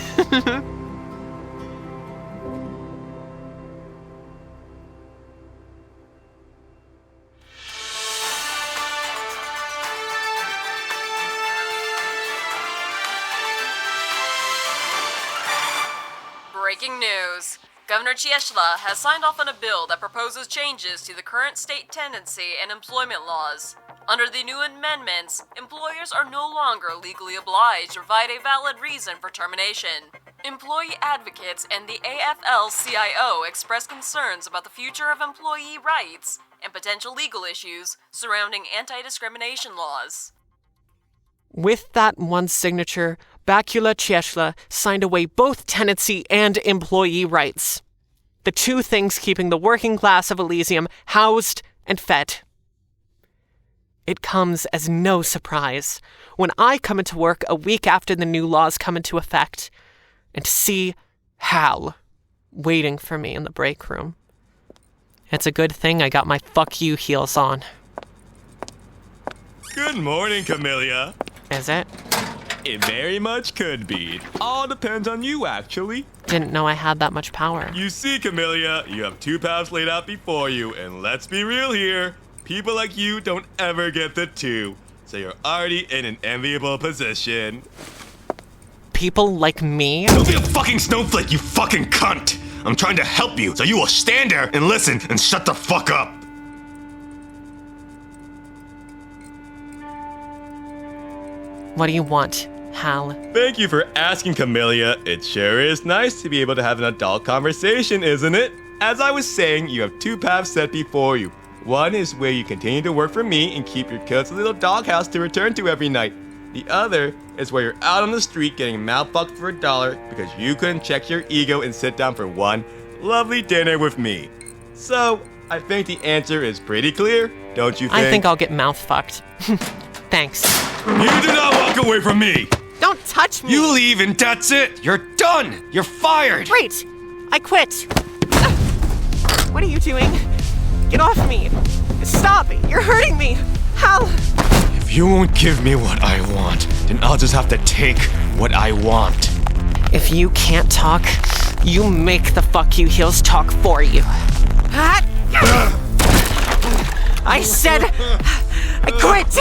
S16: Breaking news. Governor Ciesla has signed off on a bill that proposes changes to the current state tenancy and employment laws. Under the new amendments, employers are no longer legally obliged to provide a valid reason for termination. Employee advocates and the Ave-L-CIO expressed concerns about the future of employee rights and potential legal issues surrounding anti-discrimination laws.
S2: With that one signature, Bakula Ciesla signed away both tenancy and employee rights. The two things keeping the working class of Elysium housed and fed. It comes as no surprise when I come into work a week after the new laws come into effect and see Hal waiting for me in the break room. It's a good thing I got my fuck you heels on.
S9: Good morning, Camellia.
S2: Is it?
S9: It very much could be. It all depends on you, actually.
S2: Didn't know I had that much power.
S9: You see, Camellia, you have two paths laid out before you, and let's be real here. People like you don't ever get the two, so you're already in an enviable position.
S2: People like me?
S17: Don't be a fucking snowflake, you fucking cunt! I'm trying to help you, so you will stand there and listen and shut the fuck up!
S2: What do you want, Hal?
S9: Thank you for asking, Camellia. It sure is nice to be able to have an adult conversation, isn't it? As I was saying, you have two paths set before you. One is where you continue to work for me and keep your cutesy little doghouse to return to every night. The other is where you're out on the street getting mouthfucked for $1 because you couldn't check your ego and sit down for one lovely dinner with me. So, I think the answer is pretty clear, don't you think?
S2: I think I'll get mouthfucked. Thanks.
S17: You do not walk away from me!
S2: Don't touch me!
S17: You leave and that's it! You're done! You're fired!
S2: Great! I quit! What are you doing? Get off me! Stop! You're hurting me! Hal!
S17: If you won't give me what I want, then I'll just have to take what I want.
S2: If you can't talk, you make the fuck you heels talk for you. I said I quit!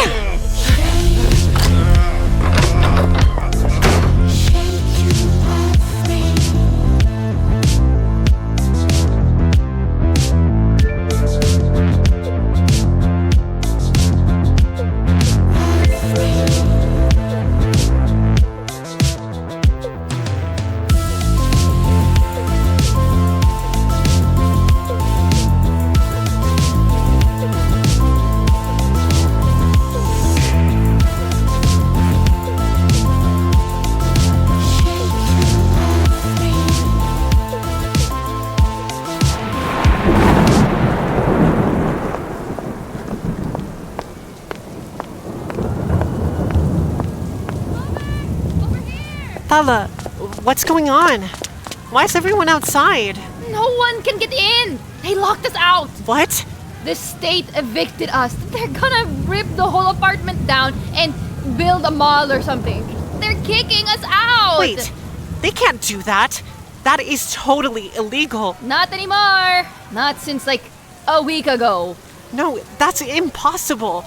S2: Thala, what's going on? Why is everyone outside?
S15: No one can get in! They locked us out!
S2: What?
S15: The state evicted us. They're gonna rip the whole apartment down and build a mall or something. They're kicking us out!
S2: Wait, they can't do that. That is totally illegal.
S15: Not anymore. Not since like a week ago.
S2: No, that's impossible.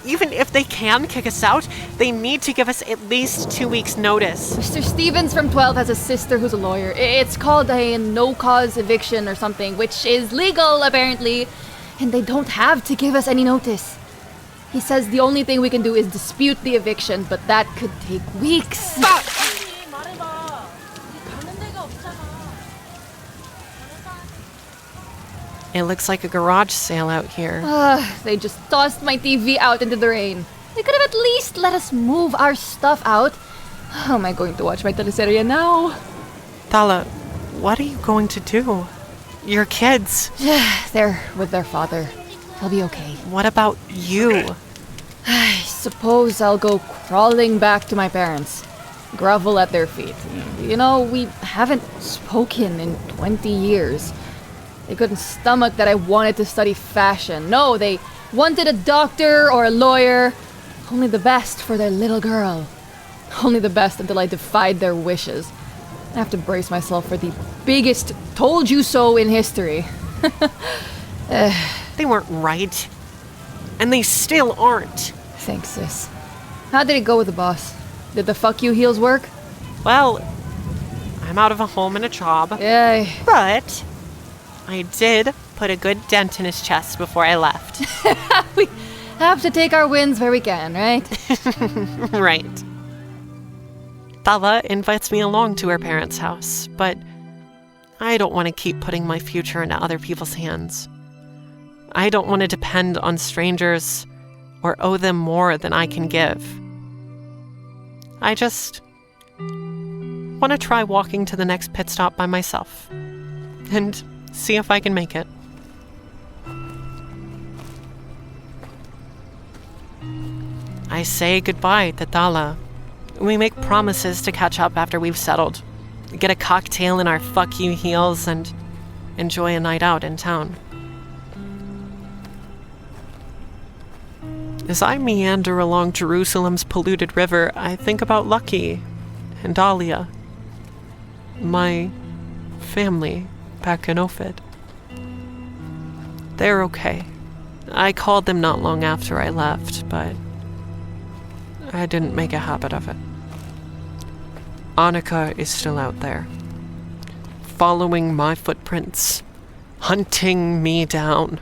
S2: Even if they can kick us out, they need to give us at least 2 weeks' notice.
S15: Mr. Stevens from 12 has a sister who's a lawyer. It's called a no-cause eviction or something, which is legal, apparently. And they don't have to give us any notice. He says the only thing we can do is dispute the eviction, but that could take weeks.
S2: It looks like a garage sale out here.
S15: They just tossed my TV out into the rain. They could have at least let us move our stuff out. How am I going to watch my teleserye now?
S2: Thala, what are you going to do? Your kids.
S15: They're with their father. They'll be okay.
S2: What about you?
S15: I suppose I'll go crawling back to my parents. Grovel at their feet. You know, we haven't spoken in 20 years. They couldn't stomach that I wanted to study fashion. No, they wanted a doctor or a lawyer. Only the best for their little girl. Only the best until I defied their wishes. I have to brace myself for the biggest told you so in history.
S2: They weren't right. And they still aren't.
S15: Thanks, sis. How did it go with the boss? Did the fuck you heels work?
S2: Well, I'm out of a home and a job.
S15: Yay.
S2: But I did put a good dent in his chest before I left.
S15: We have to take our wins where we can, right?
S2: Right. Thala invites me along to her parents' house, but I don't want to keep putting my future into other people's hands. I don't want to depend on strangers or owe them more than I can give. I just want to try walking to the next pit stop by myself and see if I can make it. I say goodbye to Thala. We make promises to catch up after we've settled, get a cocktail in our fuck you heels, and enjoy a night out in town. As I meander along Jerusalem's polluted river, I think about Lucky and Aaliyah, my family back in Ophid. They're okay. I called them not long after I left, but I didn't make a habit of it. Annika is still out there, following my footprints, hunting me down.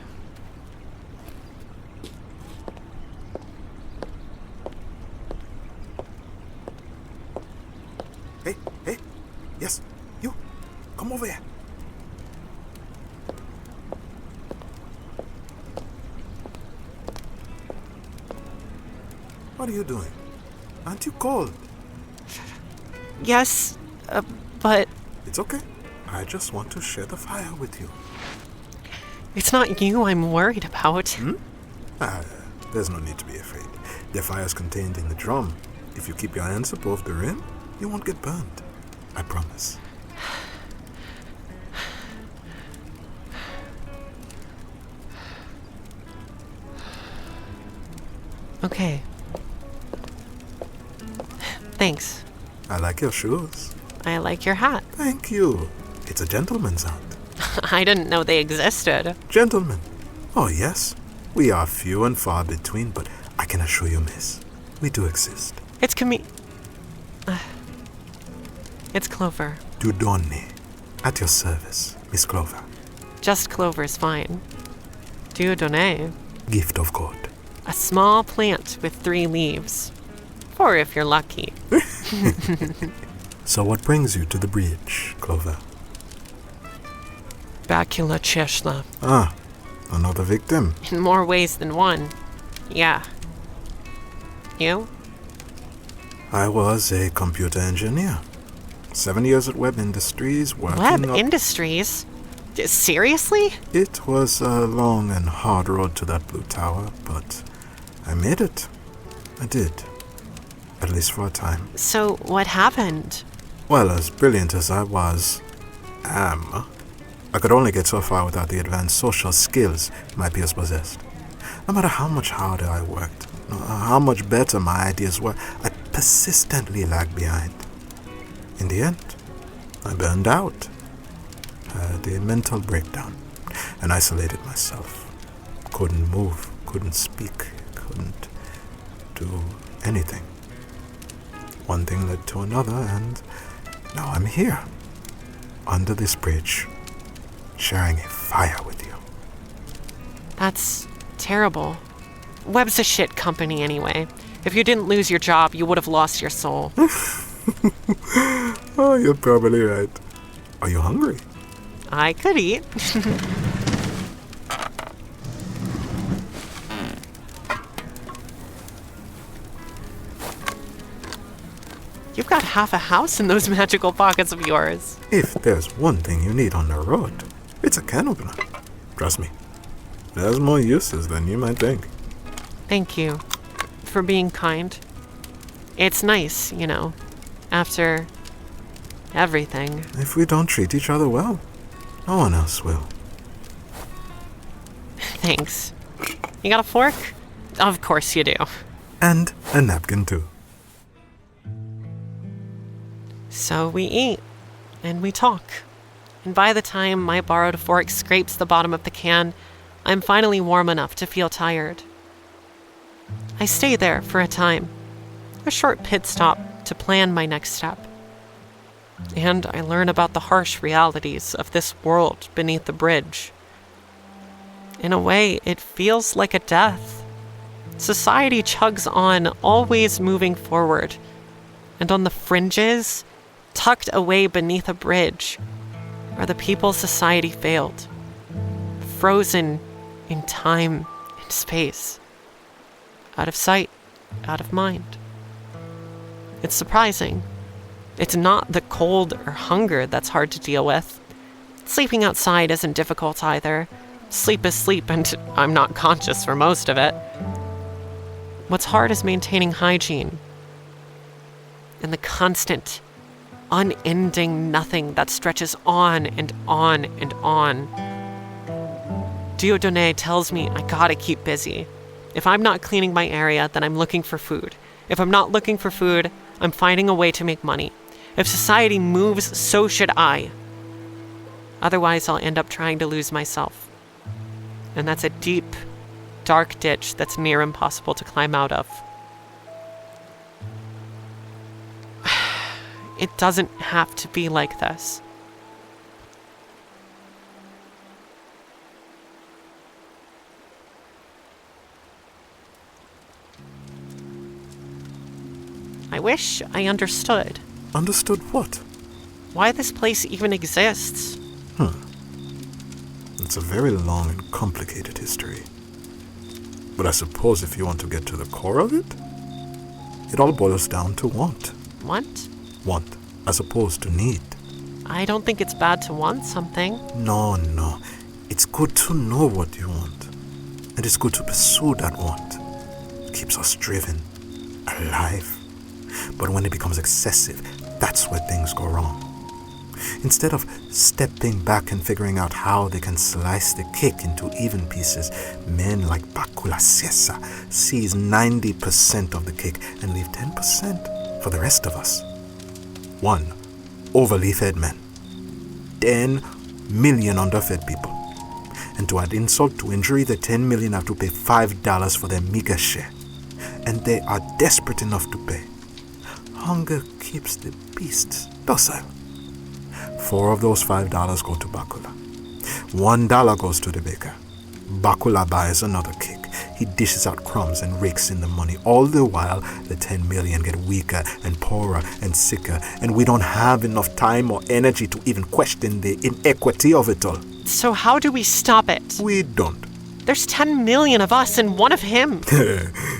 S18: Hey, yes, you, come over here. What are you doing? Aren't you cold?
S2: Yes, but...
S18: It's okay. I just want to share the fire with you.
S2: It's not you I'm worried about.
S18: There's no need to be afraid. The fire's contained in the drum. If you keep your hands above the rim, you won't get burned. I promise.
S2: Okay. Thanks.
S18: I like your shoes.
S2: I like your hat.
S18: Thank you. It's a gentleman's hat.
S2: I didn't know they existed.
S18: Gentlemen. Oh, yes. We are few and far between, but I can assure you, miss, we do exist.
S2: It's It's Clover.
S18: To donne. At your service, Miss Clover.
S2: Just Clover's fine. Dieu donne.
S18: Gift of God.
S2: A small plant with 3 leaves. Or if you're lucky.
S18: So what brings you to the bridge, Clover?
S2: Bakula Ciesla.
S18: Ah, another victim.
S2: In more ways than one. Yeah. You?
S18: I was a computer engineer. 7 years at Web Industries working
S2: Web Industries? Seriously?
S18: It was a long and hard road to that blue tower, but I made it. I did. At least for a time.
S2: So, what happened?
S18: Well, as brilliant as I am, I could only get so far without the advanced social skills my peers possessed. No matter how much harder I worked, how much better my ideas were, I persistently lagged behind. In the end, I burned out had a mental breakdown and isolated myself. Couldn't move, couldn't speak, couldn't do anything. One thing led to another, and now I'm here, under this bridge, sharing a fire with you.
S2: That's terrible. Webb's a shit company anyway. If you didn't lose your job, you would have lost your soul.
S18: Oh, you're probably right. Are you hungry?
S2: I could eat. You've got half a house in those magical pockets of yours.
S18: If there's one thing you need on the road, it's a can opener. Trust me, there's more uses than you might think.
S2: Thank you for being kind. It's nice, you know, after everything.
S18: If we don't treat each other well, no one else will.
S2: Thanks. You got a fork? Of course you do.
S18: And a napkin too.
S2: So we eat, and we talk. And by the time my borrowed fork scrapes the bottom of the can, I'm finally warm enough to feel tired. I stay there for a time, a short pit stop to plan my next step. And I learn about the harsh realities of this world beneath the bridge. In a way, it feels like a death. Society chugs on, always moving forward. And on the fringes, tucked away beneath a bridge, are the people society failed, frozen in time and space, out of sight, out of mind. It's surprising. It's not the cold or hunger that's hard to deal with. Sleeping outside isn't difficult either. Sleep is sleep, and I'm not conscious for most of it. What's hard is maintaining hygiene and the constant, unending nothing that stretches on and on and on. Dieudonné tells me I gotta keep busy. If I'm not cleaning my area, then I'm looking for food. If I'm not looking for food, I'm finding a way to make money. If society moves, so should I. Otherwise, I'll end up trying to lose myself. And that's a deep, dark ditch that's near impossible to climb out of. It doesn't have to be like this. I wish I understood.
S18: Understood what?
S2: Why this place even exists.
S18: It's a very long and complicated history. But I suppose if you want to get to the core of it, it all boils down to want.
S2: Want?
S18: Want, as opposed to need.
S2: I don't think it's bad to want something.
S18: No. It's good to know what you want. And it's good to pursue that want. It keeps us driven, alive. But when it becomes excessive, that's where things go wrong. Instead of stepping back and figuring out how they can slice the cake into even pieces, men like Bakula seize 90% of the cake and leave 10% for the rest of us. 1. Overly fed men. 10 million underfed people. And to add insult to injury, the 10 million have to pay $5 for their meager share. And they are desperate enough to pay. Hunger keeps the beasts docile. 4 of those $5 go to Bakula. $1 goes to the baker. Bakula buys another cake. He dishes out crumbs and rakes in the money. All the while, the 10 million get weaker and poorer and sicker, and we don't have enough time or energy to even question the inequity of it all.
S2: So how do we stop it?
S18: We don't.
S2: There's 10 million of us and one of him.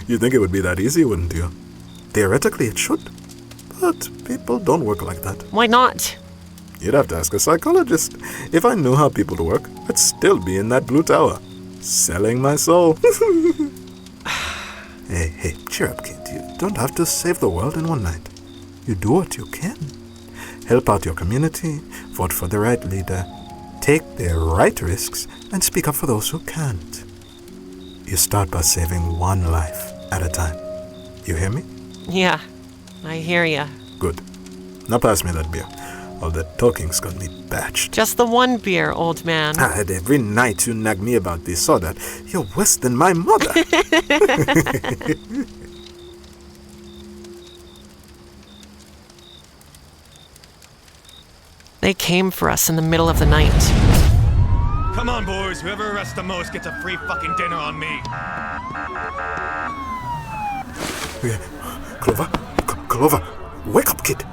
S18: You'd think it would be that easy, wouldn't you? Theoretically, it should. But people don't work like that.
S2: Why not?
S18: You'd have to ask a psychologist. If I knew how people work, I'd still be in that blue tower, selling my soul. Hey, cheer up, kid. You don't have to save the world in one night. You do what you can. Help out your community, vote for the right leader, take the right risks, and speak up for those who can't. You start by saving one life at a time. You hear me?
S2: Yeah, I hear ya.
S18: Good. Now pass me that beer. All that talking's got me batched.
S2: Just the one beer, old man.
S18: And every night you nag me about this or that. You're worse than my mother.
S2: They came for us in the middle of the night.
S9: Come on, boys. Whoever arrests the most gets a free fucking dinner on me.
S18: Clover? Clover, wake up, kid.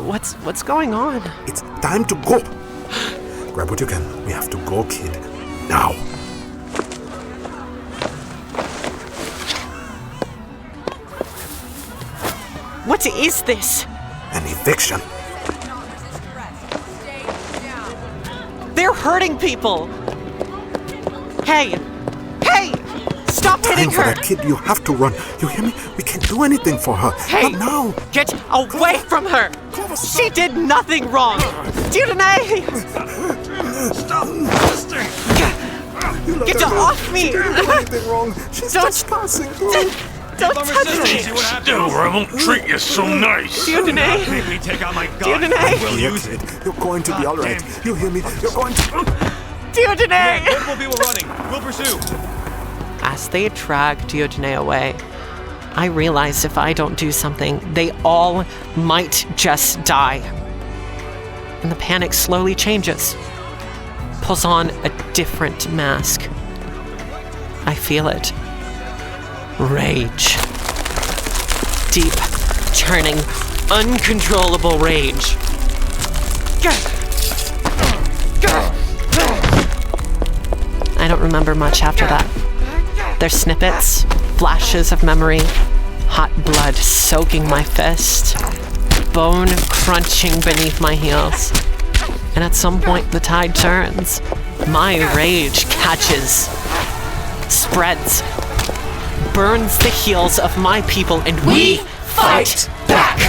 S2: What's going on?
S18: It's time to go. Grab what you can. We have to go, kid. Now.
S2: What is this?
S18: An eviction.
S2: They're hurting people. Hey! Hey! Stop hitting her!
S18: For that kid, you have to run. You hear me? We can't do anything for her.
S2: Hey!
S18: Not now.
S2: Get away from her! She did nothing wrong! Dieudonné!
S18: Stop!
S2: Get off me!
S18: Anything wrong? She's just passing through.
S2: Don't touch me!
S4: Still, or I won't treat you so nice.
S2: Dieudonné!
S9: Make me take out my gun.
S2: Dieudonné!
S9: We'll use it.
S18: You're going to be all right. You hear me? You're going to...
S2: Dieudonné!
S9: Multiple people running. We'll pursue.
S2: As they drag Dieudonné away, I realize if I don't do something, they all might just die. And the panic slowly changes, pulls on a different mask. I feel it. Rage. Deep, churning, uncontrollable rage. I don't remember much after that. There's snippets, flashes of memory, hot blood soaking my fist, bone crunching beneath my heels. And at some point the tide turns. My rage catches, spreads, burns the heels of my people, and we fight back!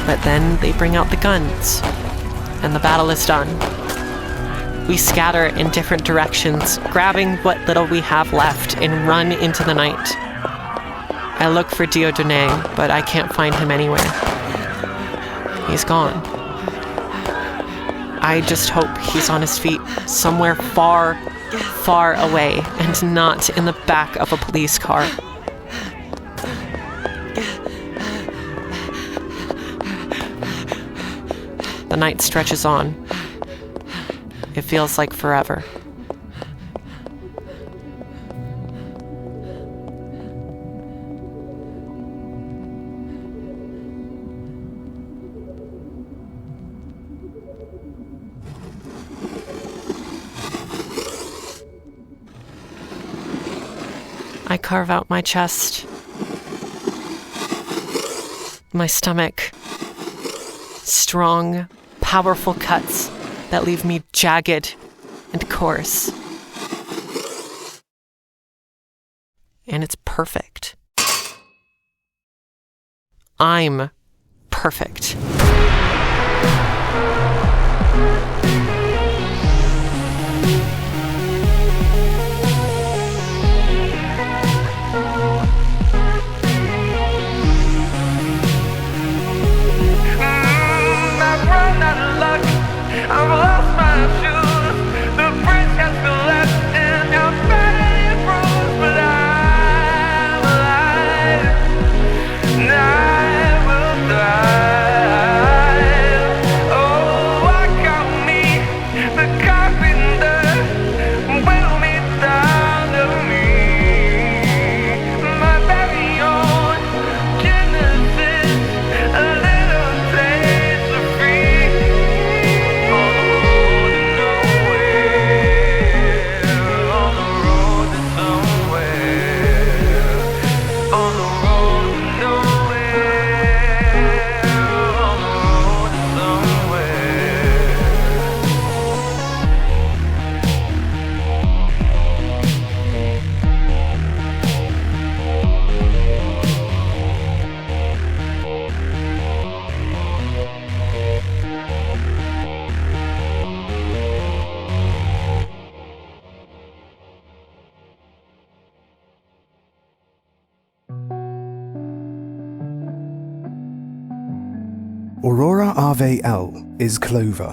S2: But then they bring out the guns, and the battle is done. We scatter in different directions, grabbing what little we have left, and run into the night. I look for Dieudonné, but I can't find him anywhere. He's gone. I just hope he's on his feet, somewhere far, far away, and not in the back of a police car. The night stretches on. It feels like forever. I carve out my chest, my stomach. Strong, powerful cuts that leave me jagged and coarse. And it's perfect. I'm perfect.
S14: I've lost my shoes. The bridge has been left and I'm badly bruised, but I'm alive and I will die.
S1: Aurora Ave-L is Clover.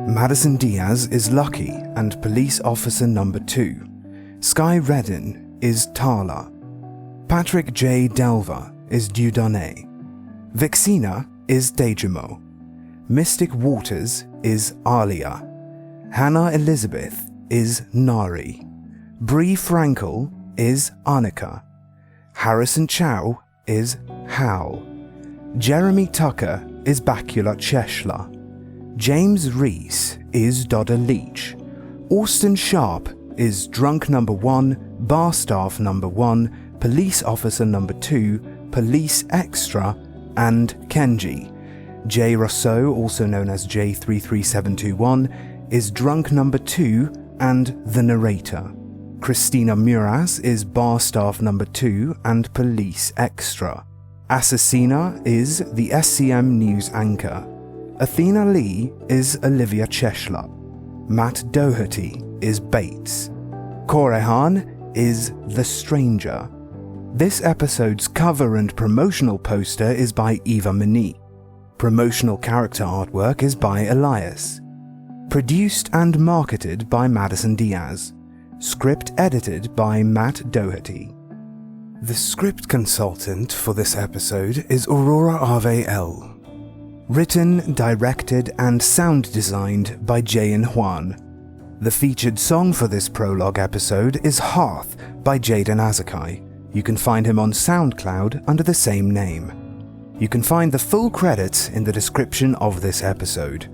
S1: Madison Diaz is Lucky and Police Officer Number 2. Sky Redden is Tala. Patrick J. Delva is Dieudonné. Vyxenah is Daejimo. Mystic Waterz is Aaliyah. Hannah Elizabeth is Nari. Bree Frankel is Annika. Harrison Chow is Hal. Jeremy Tucker is Bakula Ciesla. James Reece is Dodder Leach. Austin Sharp is Drunk Number 1, Barstaff Number 1, Police Officer Number 2, Police Extra, and Kenji. J. Rossouw, also known as J33721, is Drunk Number 2 and the Narrator. Kristina Muras is Barstaff Number 2 and Police Extra. Assassina is the SCM News anchor. Athena Lee is Olivia Ciesla. Matt Doherty is Bates. KoreHan is The Stranger. This episode's cover and promotional poster is by Eva Mini. Promotional character artwork is by Elias. Produced and marketed by Madison Diaz. Script edited by Matt Doherty. The script consultant for this episode is Aurora Ave-L. Written, directed, and sound designed by Jayan Juan. The featured song for this prologue episode is Hearth by Jaden Azakai. You can find him on SoundCloud under the same name. You can find the full credits in the description of this episode.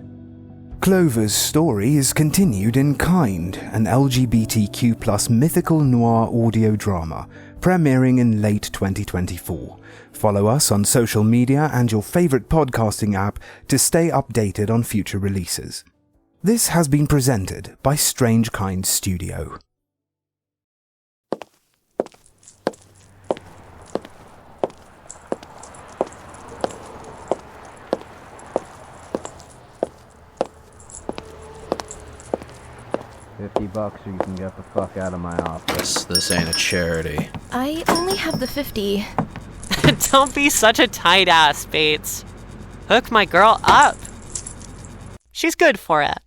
S1: Clover's story is continued in Kind, an LGBTQ+ mythical noir audio drama, premiering in late 2024. Follow us on social media and your favorite podcasting app to stay updated on future releases. This has been presented by Strange Kind Studio.
S19: $50 or you can get the fuck out of my office. This ain't a charity.
S11: I only have the 50.
S2: Don't be such a tight ass, Bates. Hook my girl up. She's good for it.